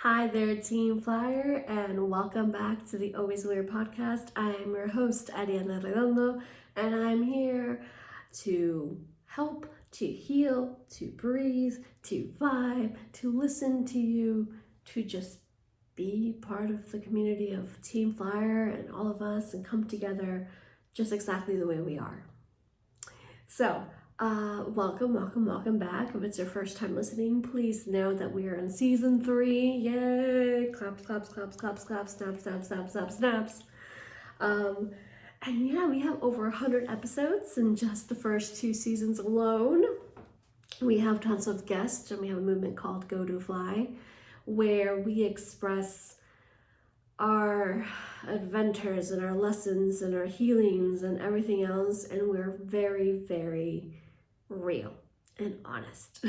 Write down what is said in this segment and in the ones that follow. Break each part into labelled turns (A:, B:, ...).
A: Hi there, Team Flyer, and welcome back to the Always Aware podcast. I am your host, Ariana Redondo, and I'm here to help, to heal, to breathe, to vibe, to listen to you, to just be part of the community of Team Flyer and all of us and come together just exactly the way we are. So, welcome back. If it's your first time listening, please know that we are in season 3. Yay! Claps, snaps. And yeah, we have over 100 episodes in just the first 2 seasons alone. We have tons of guests, and we have a movement called Go to Fly, where we express our adventures and our lessons and our healings and everything else, and we're very, very real and honest.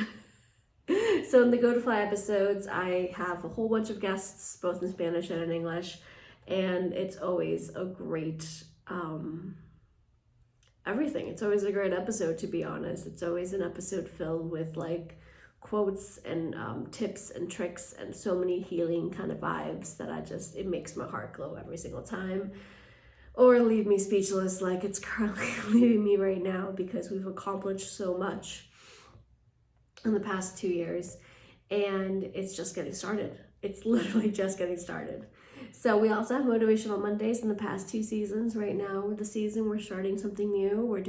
A: So in the Go to Fly episodes, I have a whole bunch of guests, both in Spanish and in English, and it's always a great everything. It's always a great episode, to be honest. It's always an episode filled with like quotes and tips and tricks and so many healing kind of vibes that it makes my heart glow every single time, or leave me speechless like it's currently leaving me right now, because we've accomplished so much in the past 2 years and it's just getting started. It's literally just getting started. So we also have Motivational Mondays in the past 2 seasons. Right now, with the season, we're starting something new. We're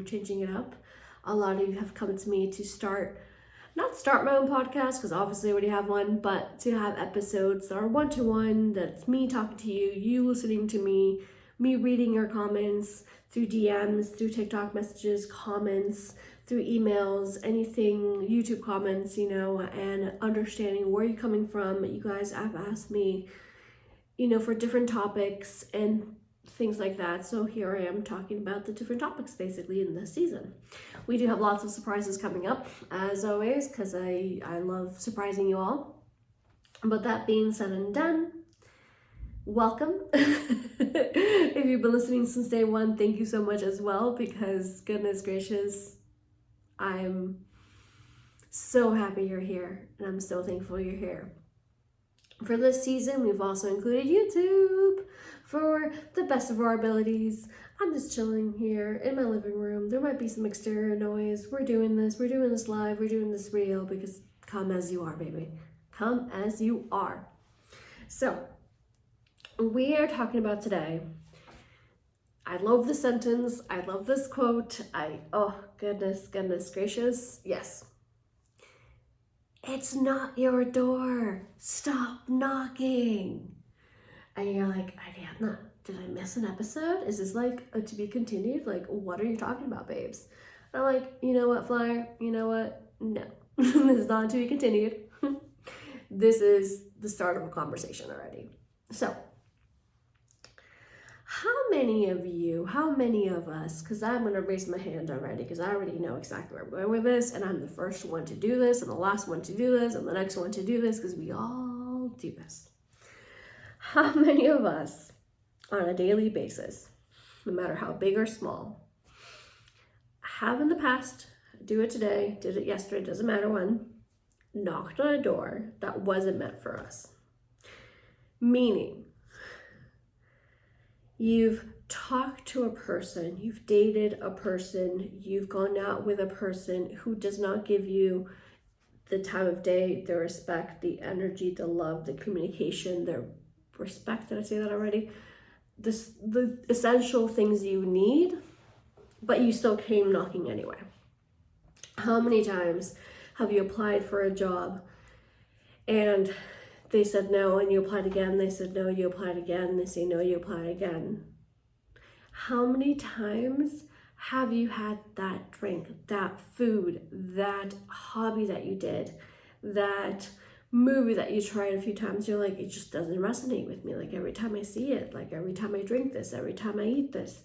A: changing it up. A lot of you have come to me to not start my own podcast, because obviously I already have one, but to have episodes that are one-to-one, that's me talking to you, you listening to me reading your comments through DMs, through TikTok messages, comments, through emails, anything, YouTube comments, and understanding where you're coming from. You guys have asked me, for different topics and things like that. So here I am talking about the different topics basically in this season. We do have lots of surprises coming up, as always, because I love surprising you all. But that being said and done, welcome. If you've been listening since day one, thank you so much as well, because goodness gracious, I'm so happy you're here and I'm so thankful you're here. For this season, we've also included YouTube for the best of our abilities. I'm just chilling here in my living room. There might be some exterior noise. We're doing this live, we're doing this real, because come as you are, baby. Come as you are. So, we are talking about today, I love the sentence, I love this quote, oh goodness gracious, yes. It's not your door, stop knocking. And you're like, Ariadna, did I miss an episode? Is this like a to be continued? Like, what are you talking about, babes? And I'm like, you know what, Flyer? You know what? No, this is not to be continued. This is the start of a conversation already. So, how many of us, because I'm going to raise my hand already, because I already know exactly where I'm going with this, and I'm the first one to do this, and the last one to do this, and the next one to do this, because we all do this. How many of us, on a daily basis, no matter how big or small, have in the past, do it today, did it yesterday, doesn't matter when, knocked on a door that wasn't meant for us? Meaning, you've talked to a person, you've dated a person, you've gone out with a person who does not give you the time of day, the respect, the energy, the love, the communication, the respect, did I say that already? The essential things you need, but you still came knocking anyway. How many times have you applied for a job and they said no, and you applied again, they said no, you applied again, they say no, you applied again? How many times have you had that drink, that food, that hobby that you did, that movie that you tried a few times, you're like, it just doesn't resonate with me. Like, every time I see it, like every time I drink this, every time I eat this,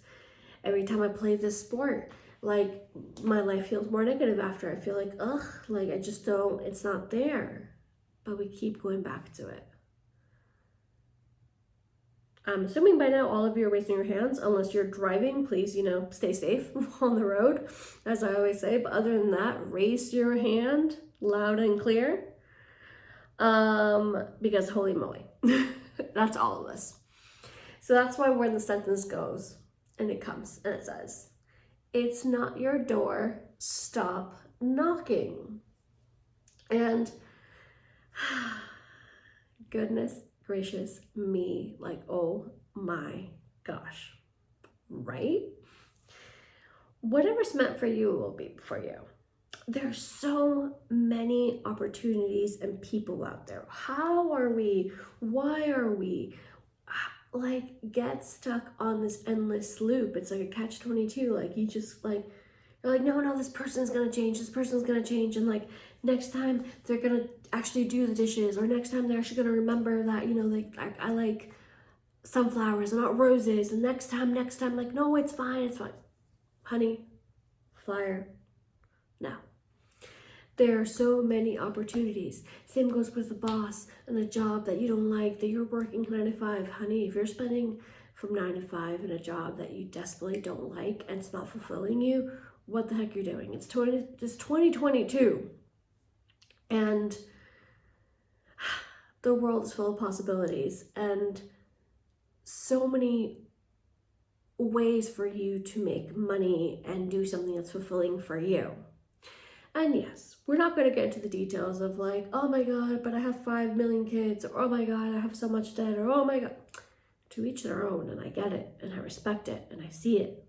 A: every time I play this sport, like my life feels more negative after. I feel like, ugh, like I just don't, it's not there. But we keep going back to it. I'm assuming by now all of you are raising your hands. Unless you're driving, please, stay safe on the road, as I always say. But other than that, raise your hand loud and clear. Because holy moly, that's all of us. So that's why when the sentence goes and it comes and it says, it's not your door, stop knocking. And goodness gracious me, like, oh my gosh, right? Whatever's meant for you will be for you. There's so many opportunities and people out there. How are we? Why are we? Like, get stuck on this endless loop. It's like a catch-22. Like, you just like, you're like, no, this person's gonna change. This person's gonna change. And like, next time they're gonna actually do the dishes, or next time they're actually gonna remember that, you know, like, I like sunflowers and not roses. And next time, like, no, it's fine. Honey, flyer, no. There are so many opportunities. Same goes with the boss and a job that you don't like, that you're working 9 to 5. Honey, if you're spending from 9 to 5 in a job that you desperately don't like and it's not fulfilling you, what the heck you're doing? It's 2022. And the world is full of possibilities and so many ways for you to make money and do something that's fulfilling for you. And yes, we're not going to get into the details of like, oh my God, but I have 5 million kids, or oh my God, I have so much debt, or oh my God. To each their own, and I get it, and I respect it, and I see it.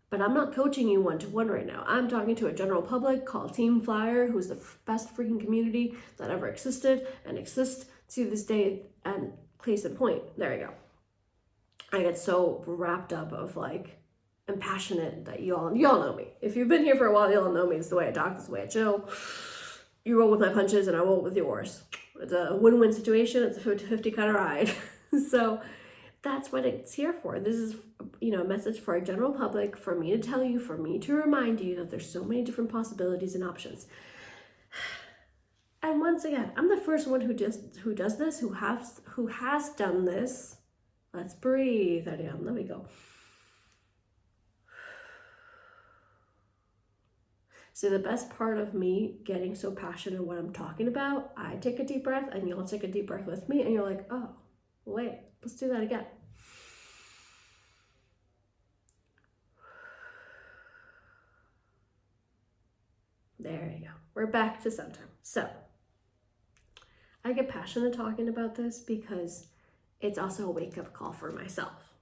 A: But I'm not coaching you one-to-one right now. I'm talking to a general public called Team Flyer, who's the best freaking community that ever existed and exists to this day. And case in point, there you go. I get so wrapped up of like, and passionate that you all know me. If you've been here for a while, you all know me. It's the way I talk, it's the way I chill. You roll with my punches and I roll with yours. It's a win-win situation. It's a 50-50 kind of ride. So that's what it's here for. This is, you know, a message for our general public, for me to tell you, for me to remind you that there's so many different possibilities and options. And once again, I'm the first one who does this, who has done this. Let's breathe. There we go. So the best part of me getting so passionate what I'm talking about, I take a deep breath and you'll take a deep breath with me and you're like, oh, wait, let's do that again. There you go. We're back to center. So I get passionate talking about this because it's also a wake-up call for myself.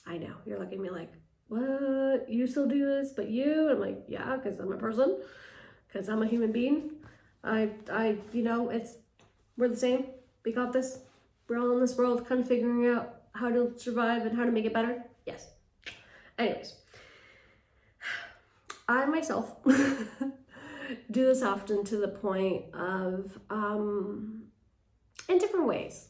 A: I know, you're looking at me like, what? You still do this, but you? I'm like, yeah, because I'm a person, because I'm a human being. You know, we're the same. We got this. We're all in this world kind of figuring out how to survive and how to make it better. Yes. Anyways, I myself do this often to the point of, in different ways.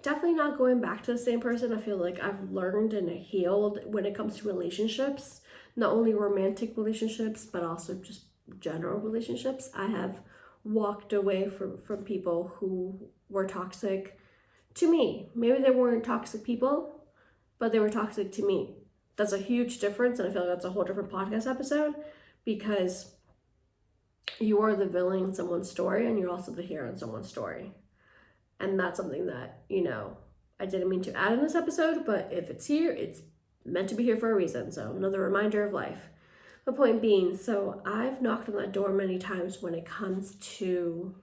A: Definitely not going back to the same person. I feel like I've learned and healed when it comes to relationships, not only romantic relationships, but also just general relationships. I have walked away from people who were toxic to me. Maybe they weren't toxic people, but they were toxic to me. That's a huge difference, and I feel like that's a whole different podcast episode, because you are the villain in someone's story and you're also the hero in someone's story. And that's something that, you know, I didn't mean to add in this episode, but if it's here, it's meant to be here for a reason. So another reminder of life. The point being, so I've knocked on that door many times when it comes to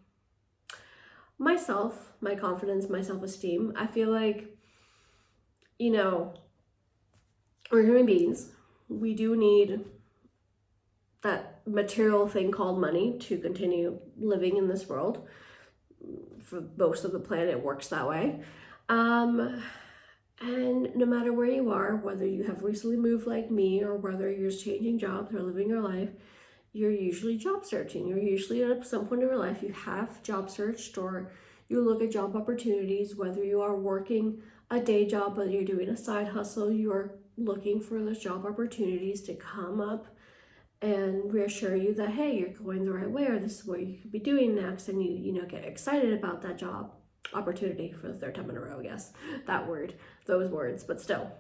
A: myself, my confidence, my self-esteem. I feel like, you know, we're human beings. We do need that material thing called money to continue living in this world. For most of the planet, it works that way. And no matter where you are, whether you have recently moved like me or whether you're changing jobs or living your life, you're usually job searching. You're usually at some point in your life, you have job searched, or you look at job opportunities, whether you are working a day job, whether you're doing a side hustle, you're looking for those job opportunities to come up and reassure you that, hey, you're going the right way, or this is what you could be doing next, and you know, get excited about that job opportunity for the third time in a row. Yes, those words, but still,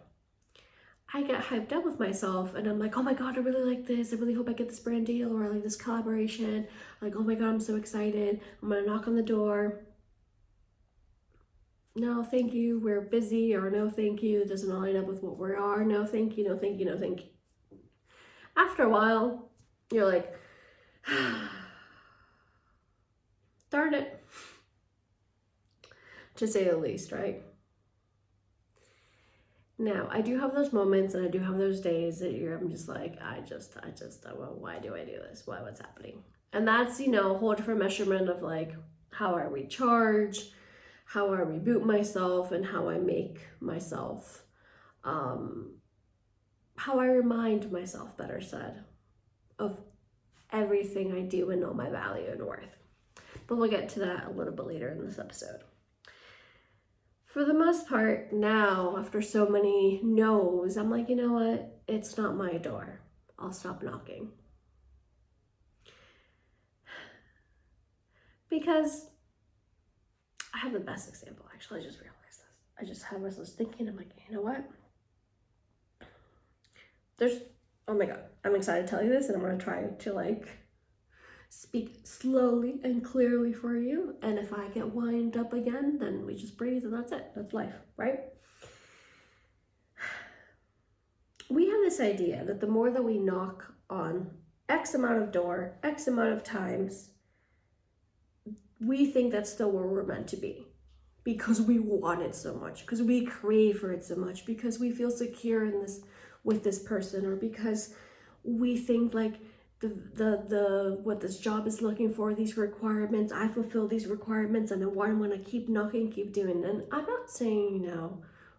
A: I get hyped up with myself and I'm like, oh my God, I really like this. I really hope I get this brand deal or I like this collaboration. Like, oh my God, I'm so excited. I'm gonna knock on the door. No, thank you, we're busy, or no, thank you, it doesn't line up with what we are. No, thank you, no, thank you, no, thank you. After a while, you're like, darn it, to say the least, right? Now, I do have those moments and I do have those days that I'm just like, well, why do I do this? What's happening? And that's, a whole different measurement of like how I recharge, how I reboot myself, and how I make myself, how I remind myself, better said, of everything I do and know my value and worth. But we'll get to that a little bit later in this episode. For the most part, now, after so many no's, I'm like, you know what? It's not my door. I'll stop knocking. Because I have the best example, actually. I just realized this. I was thinking, I'm like, you know what? Oh my God, I'm excited to tell you this, and I'm going to try to speak slowly and clearly for you. And if I get wind up again, then we just breathe and that's it. That's life, right? We have this idea that the more that we knock on X amount of door, X amount of times, we think that's still where we're meant to be because we want it so much, because we crave for it so much, because we feel secure in this with this person, or because we think like the what this job is looking for, these requirements, I fulfill these requirements, and then I'm gonna keep knocking, keep doing it. And I'm not saying,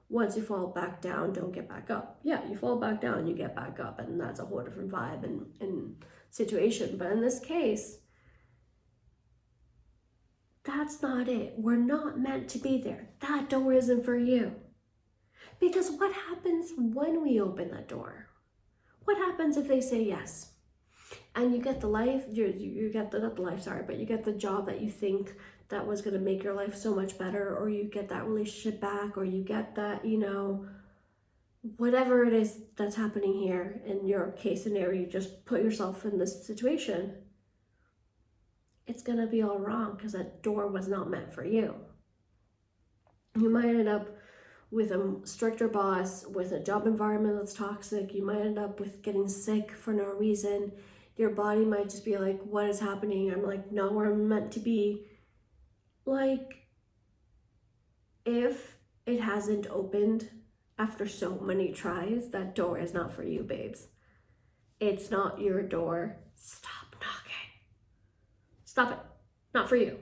A: once you fall back down, don't get back up. Yeah, you fall back down, you get back up, and that's a whole different vibe and situation. But in this case, that's not it. We're not meant to be there. That door isn't for you. Because what happens when we open that door? What happens if they say yes? And you get the life, you get not the life, sorry, but you get the job that you think that was going to make your life so much better, or you get that relationship back, or you get that, whatever it is that's happening here in your case scenario, you just put yourself in this situation. It's going to be all wrong because that door was not meant for you. You might end up with a stricter boss, with a job environment that's toxic. You might end up with getting sick for no reason. Your body might just be like, what is happening? I'm like, not where I'm meant to be. Like, if it hasn't opened after so many tries, that door is not for you, babes. It's not your door. Stop knocking. Stop it. Not for you.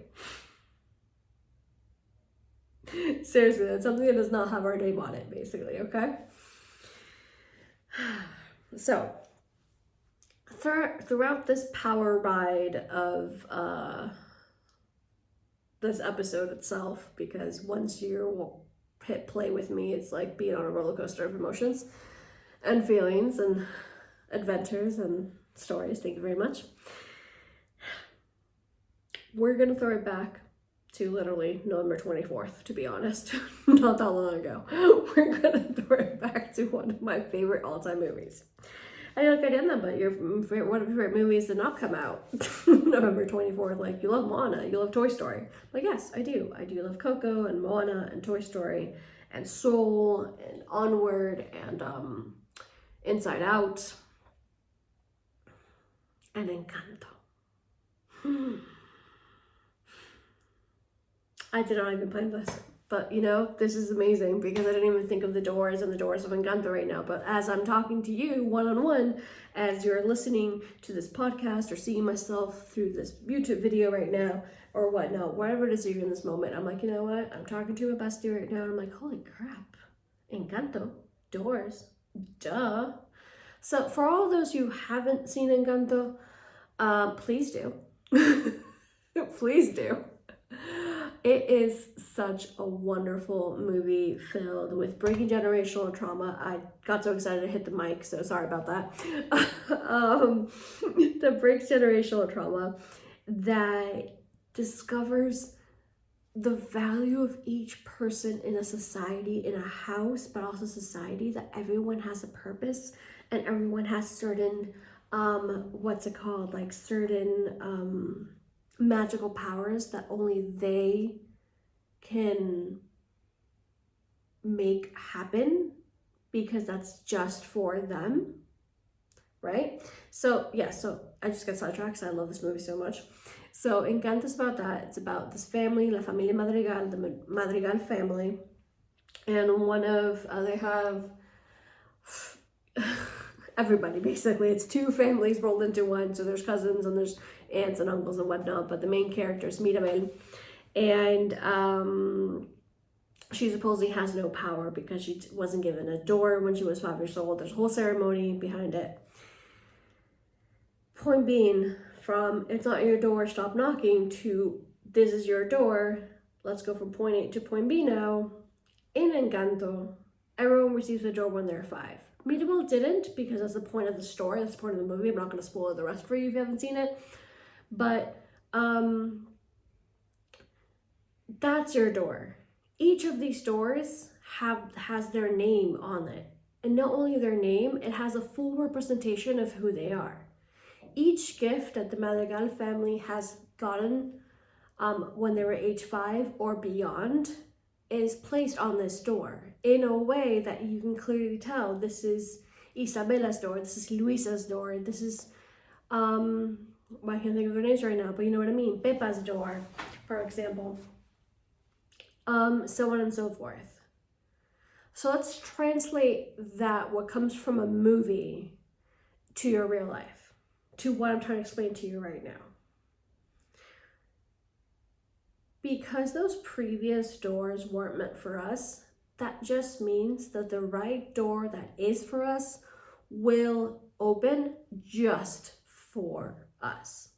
A: Seriously, that's something that does not have our name on it, basically, okay? So, throughout this power ride of this episode itself, because once you hit play with me, it's like being on a roller coaster of emotions and feelings and adventures and stories. Thank you very much. We're gonna throw it back to literally November 24th, to be honest. Not that long ago. We're gonna throw it back to one of my favorite all-time movies. I don't get in them, but one of your favorite movies did not come out November 24th. Like, you love Moana, you love Toy Story. Like, yes, I do. I do love Coco and Moana and Toy Story and Soul and Onward and Inside Out and Encanto. I did not even plan this, but this is amazing because I didn't even think of the doors and the doors of Encanto right now. But as I'm talking to you one-on-one, as you're listening to this podcast or seeing myself through this YouTube video right now or whatnot, whatever it is you're in this moment, I'm like, you know what? I'm talking to a bestie right now and I'm like, holy crap, Encanto, doors, duh. So for all those who haven't seen Encanto, please do. Please do. It is such a wonderful movie filled with breaking generational trauma. I got so excited to hit the mic, so sorry about that. The breaks generational trauma that discovers the value of each person in a society, in a house, but also society, that everyone has a purpose and everyone has certain, certain magical powers that only they can make happen because that's just for them, right? So I just got sidetracked because I love this movie so much. So Encanto's about that. It's about this family, La Familia Madrigal, the Madrigal family, and they have everybody basically. It's two families rolled into one. So there's cousins and there's aunts and uncles and whatnot. But the main character is Mirabel, and she supposedly has no power because she wasn't given a door when she was 5 years old. There's a whole ceremony behind it. Point being, from it's not your door, stop knocking, to this is your door, let's go from point A to point B now. In Encanto, everyone receives a door when they're 5. Mirabel didn't, because that's the point of the story, that's the point of the movie. I'm not going to spoil the rest for you if you haven't seen it. But that's your door. Each of these doors has their name on it. And not only their name, it has a full representation of who they are. Each gift that the Madrigal family has gotten when they were age 5 or beyond is placed on this door in a way that you can clearly tell this is Isabella's door, this is Luisa's door, this is, I can't think of their names right now, but you know what I mean, Pepa's door, for example. So on and so forth. So let's translate that, what comes from a movie, to your real life, to what I'm trying to explain to you right now. Because those previous doors weren't meant for us, that just means that the right door that is for us will open just for us.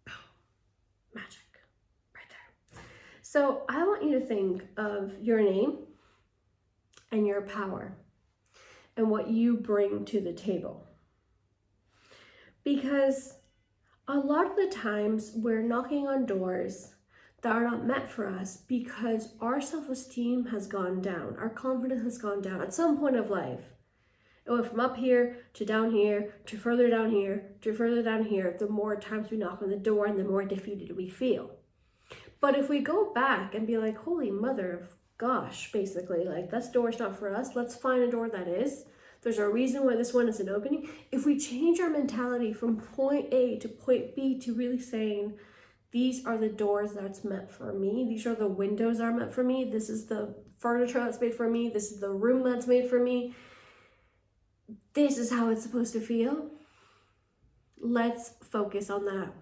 A: Boom. Magic. Right there. So I want you to think of your name and your power and what you bring to the table. Because a lot of the times we're knocking on doors that are not meant for us because our self-esteem has gone down, our confidence has gone down at some point of life. It went from up here to down here to further down here to further down here the more times we knock on the door and the more defeated we feel. But if we go back and be like, holy mother of gosh, basically, like, this door's not for us, let's find a door that is. There's a reason why this one isn't opening. If we change our mentality from point A to point B to really saying, these are the doors that's meant for me, these are the windows that are meant for me, this is the furniture that's made for me, this is the room that's made for me, this is how it's supposed to feel. Let's focus on that.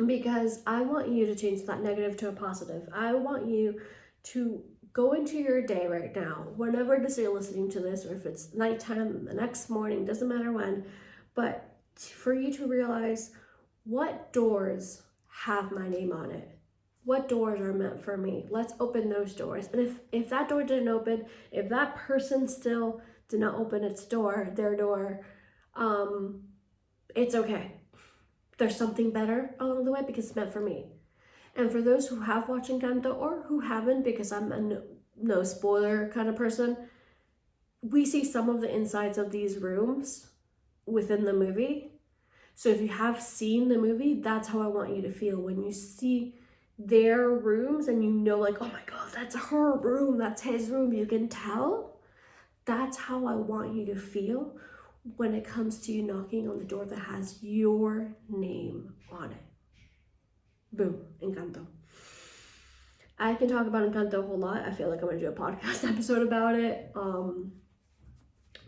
A: Because I want you to change that negative to a positive. I want you to go into your day right now, whenever it is you're listening to this, or if it's nighttime, the next morning, doesn't matter when, but for you to realize what doors have my name on it. What doors are meant for me? Let's open those doors. And if that door didn't open, if that person still did not open their door, it's okay. There's something better along the way because it's meant for me. And for those who have watched Encanto or who haven't, because I'm a no spoiler kind of person, we see some of the insides of these rooms within the movie. So if you have seen the movie, that's how I want you to feel when you see their rooms and you know, like, oh my God, that's her room, that's his room, you can tell. That's how I want you to feel when it comes to you knocking on the door that has your name on it. Boom, Encanto. I can talk about Encanto a whole lot. I feel like I'm going to do a podcast episode about it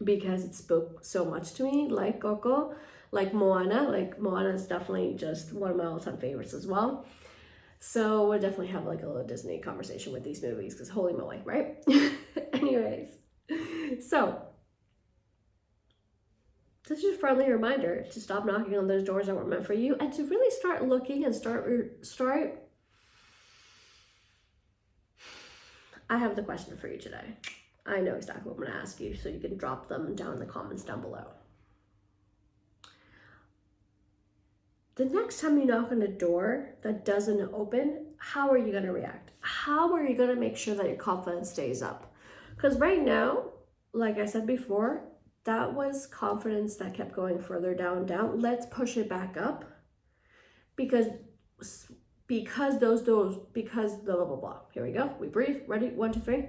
A: because it spoke so much to me, like Coco, like Moana. Like Moana is definitely just one of my all-time favorites as well. So we'll definitely have like a little Disney conversation with these movies because holy moly, right? Anyways, so this is a friendly reminder to stop knocking on those doors that weren't meant for you and to really start looking and start. I have the question for you today. I know exactly what I'm going to ask you, so you can drop them down in the comments down below. the next time you knock on a door that doesn't open, how are you going to react? How are you going to make sure that your confidence stays up? Because right now, like I said before, that was confidence that kept going further down. Let's push it back up, because those doors, because blah, blah, blah, blah. Here we go. We breathe. Ready? 1, 2, 3.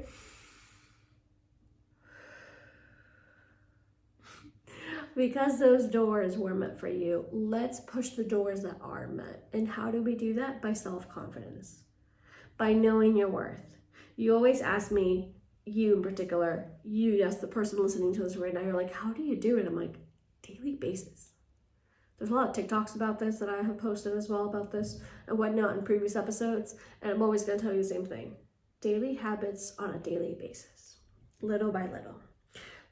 A: Because those doors were meant for you, let's push the doors that are meant. And how do we do that? By self-confidence, by knowing your worth. You always ask me, you in particular, you, yes, the person listening to this right now, you're like, how do you do it? I'm like, daily basis. There's a lot of TikToks about this that I have posted as well about this and whatnot in previous episodes. And I'm always going to tell you the same thing. Daily habits on a daily basis, little by little.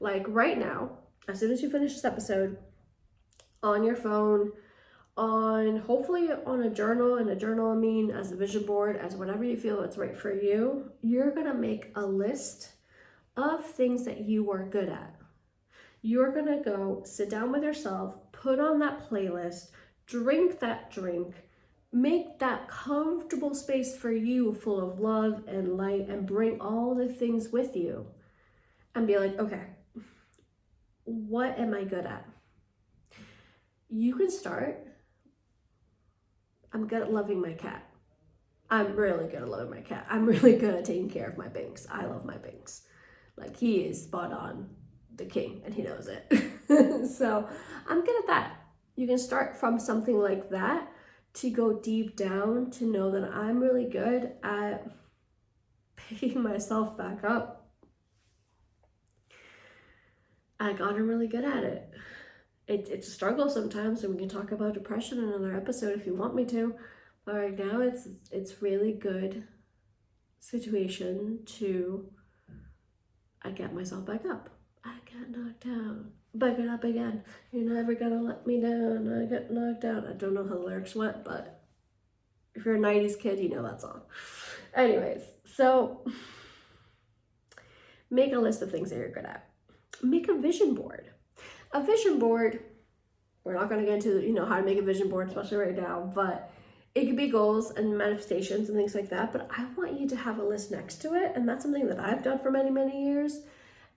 A: Like right now, as soon as you finish this episode, on your phone, hopefully on a journal, and a journal I mean as a vision board, as whatever you feel it's right for you, you're gonna make a list of things that you are good at. You're gonna go sit down with yourself, put on that playlist, drink that drink, make that comfortable space for you full of love and light, and bring all the things with you and be like, okay, what am I good at? You can start. I'm good at loving my cat. I'm really good at loving my cat. I'm really good at taking care of my Binks. I love my Binks. Like, he is spot on the king, and he knows it. So I'm good at that. You can start from something like that to go deep down to know that I'm really good at picking myself back up. I gotten really good at it. It's a struggle sometimes, and we can talk about depression in another episode if you want me to. But right now, it's really good situation to I get myself back up. I get knocked down, but get up again. You're never gonna let me down. I get knocked down. I don't know how the lyrics went, but if you're a 90s kid, you know that song. Anyways, so make a list of things that you're good at. Make a vision board. A vision board, we're not going to get into, how to make a vision board, especially right now, but it could be goals and manifestations and things like that. But I want you to have a list next to it. And that's something that I've done for many, many years.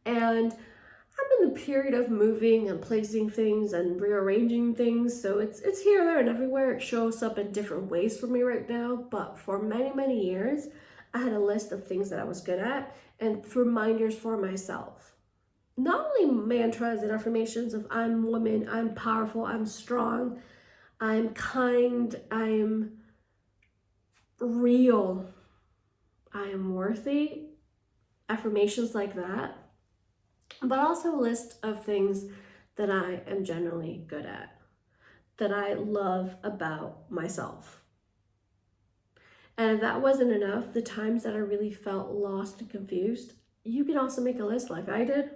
A: And I'm in the period of moving and placing things and rearranging things. So it's here, there, and everywhere. It shows up in different ways for me right now. But for many, many years, I had a list of things that I was good at and reminders for myself. Not only mantras and affirmations of I'm woman, I'm powerful, I'm strong, I'm kind, I'm real, I am worthy, affirmations like that, but also a list of things that I am generally good at, that I love about myself. And if that wasn't enough, the times that I really felt lost and confused, you can also make a list like I did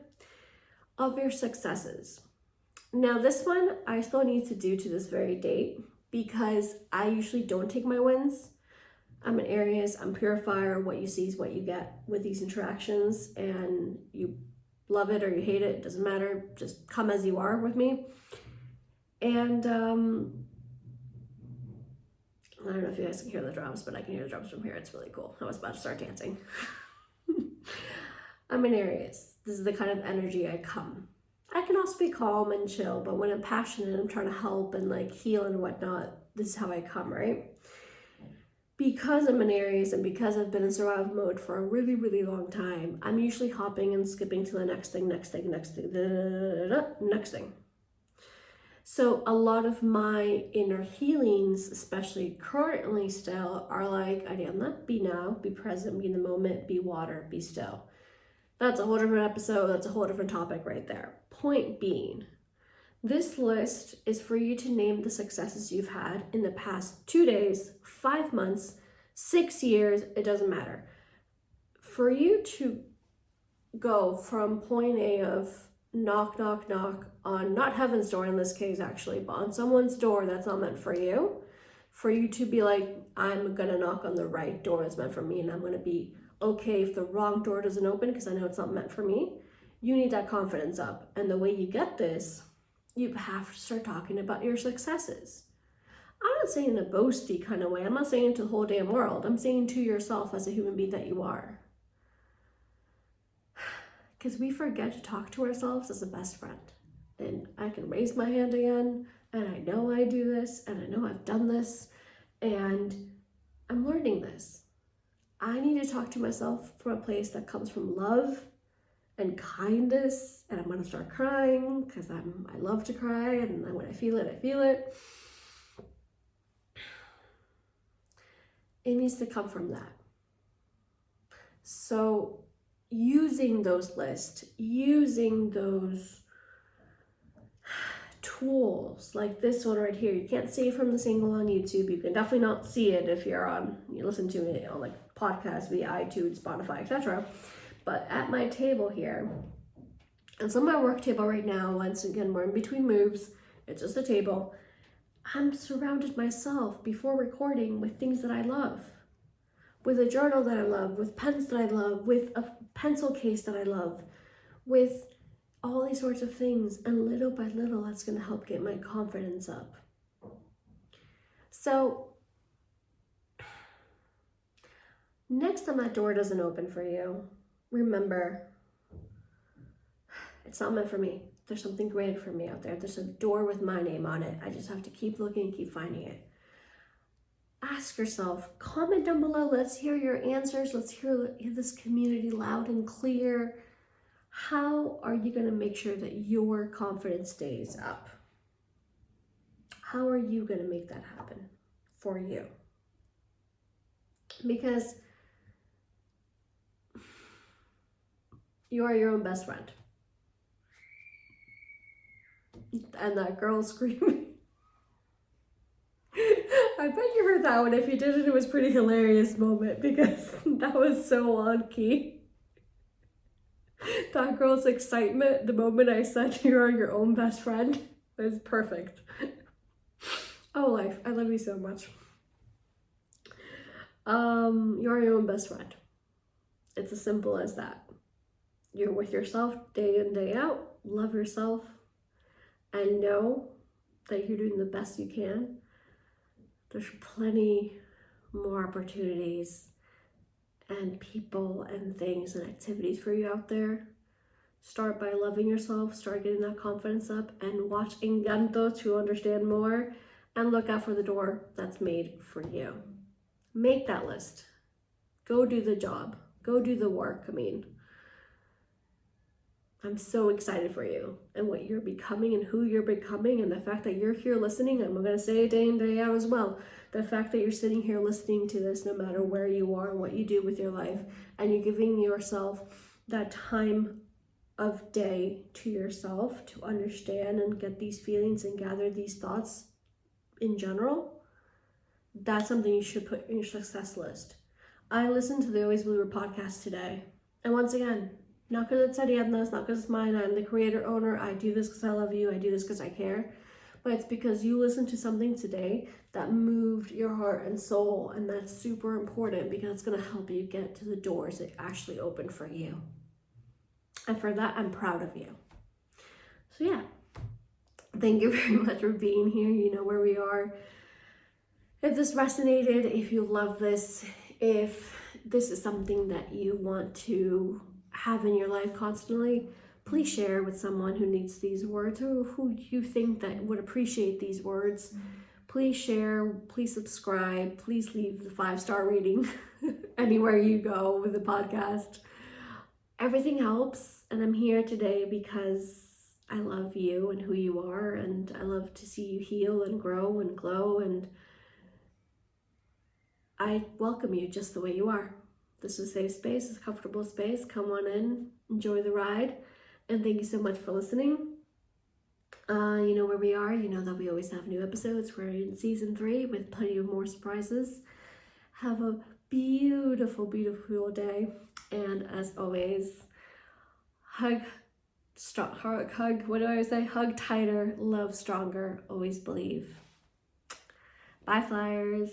A: of your successes. Now this one I still need to do to this very date, because I usually don't take my wins. I'm an Aries, I'm purifier. What you see is what you get with these interactions, and you love it or you hate it, doesn't matter. Just come as you are with me. And I don't know if you guys can hear the drums, but I can hear the drums from here. It's really cool. I was about to start dancing. I'm an Aries. This is the kind of energy I come. I can also be calm and chill, but when I'm passionate, I'm trying to help and heal and whatnot, this is how I come, right? Because I'm an Aries and because I've been in survival mode for a really, really long time, I'm usually hopping and skipping to the next thing. So a lot of my inner healings, especially currently still, are like, Ariana, be now, be present, be in the moment, be water, be still. That's a whole different episode. That's a whole different topic right there. Point being, this list is for you to name the successes you've had in the past 2 days, 5 months, 6 years, it doesn't matter. For you to go from point A of knock, knock, knock on, not heaven's door in this case actually, but on someone's door that's not meant for you to be like, I'm gonna knock on the right door that's meant for me, and I'm gonna be okay if the wrong door doesn't open because I know it's not meant for me. You need that confidence up. And the way you get this, you have to start talking about your successes. I'm not saying in a boasty kind of way. I'm not saying to the whole damn world. I'm saying to yourself as a human being that you are. Because we forget to talk to ourselves as a best friend. And I can raise my hand again, and I know I do this, and I know I've done this, and I'm learning this. I need to talk to myself from a place that comes from love and kindness, and I'm gonna start crying because I love to cry, and when I feel it, I feel it. It needs to come from that. So using those lists, using those tools like this one right here. You can't see it from this angle on YouTube. You can definitely not see it if you listen to it on like podcasts via iTunes, Spotify, etc. But at my table here, it's on my work table right now. Once again, we're in between moves. It's just a table. I'm surrounded myself before recording with things that I love, with a journal that I love, with pens that I love, with a pencil case that I love, with all these sorts of things. And little by little, that's going to help get my confidence up. So next time that door doesn't open for you, remember, it's not meant for me. There's something greater for me out there. There's a door with my name on it. I just have to keep looking and keep finding it. Ask yourself, comment down below. Let's hear your answers. Let's hear this community loud and clear. How are you going to make sure that your confidence stays up? How are you going to make that happen for you? Because you are your own best friend. And that girl screaming. I bet you heard that one. If you didn't, it was a pretty hilarious moment because that was so on key. That girl's excitement the moment I said you are your own best friend was perfect. Oh, life, I love you so much. You are your own best friend. It's as simple as that. You're with yourself day in, day out. Love yourself and know that you're doing the best you can. There's plenty more opportunities and people and things and activities for you out there. Start by loving yourself, start getting that confidence up, and watch Encanto to understand more, and look out for the door that's made for you. Make that list. Go do the job. Go do the work. I'm so excited for you and what you're becoming and who you're becoming, and the fact that you're here listening. I'm going to say it day in, day out as well. The fact that you're sitting here listening to this, no matter where you are and what you do with your life, and you're giving yourself that time of day to yourself to understand and get these feelings and gather these thoughts in general, that's something you should put in your success list. I listened to the Always Believer podcast today, and once again, not because it's Ariadna's, not because it's mine, I'm the creator, owner, I do this because I love you, I do this because I care, but it's because you listened to something today that moved your heart and soul, and that's super important because it's going to help you get to the doors that actually open for you. And for that, I'm proud of you. So yeah, thank you very much for being here. You know where we are. If this resonated, if you love this, if this is something that you want to have in your life constantly, please share with someone who needs these words or who you think that would appreciate these words. Please share, please subscribe, please leave the 5-star rating anywhere you go with the podcast. Everything helps, and I'm here today because I love you and who you are, and I love to see you heal and grow and glow, and I welcome you just the way you are. This is a safe space, it's a comfortable space. Come on in, enjoy the ride, and thank you so much for listening. You know where we are. You know that we always have new episodes. We're in season 3 with plenty of more surprises. Have a beautiful, beautiful day, and as always, hug, what do I always say? Hug tighter, love stronger, always believe. Bye, flyers.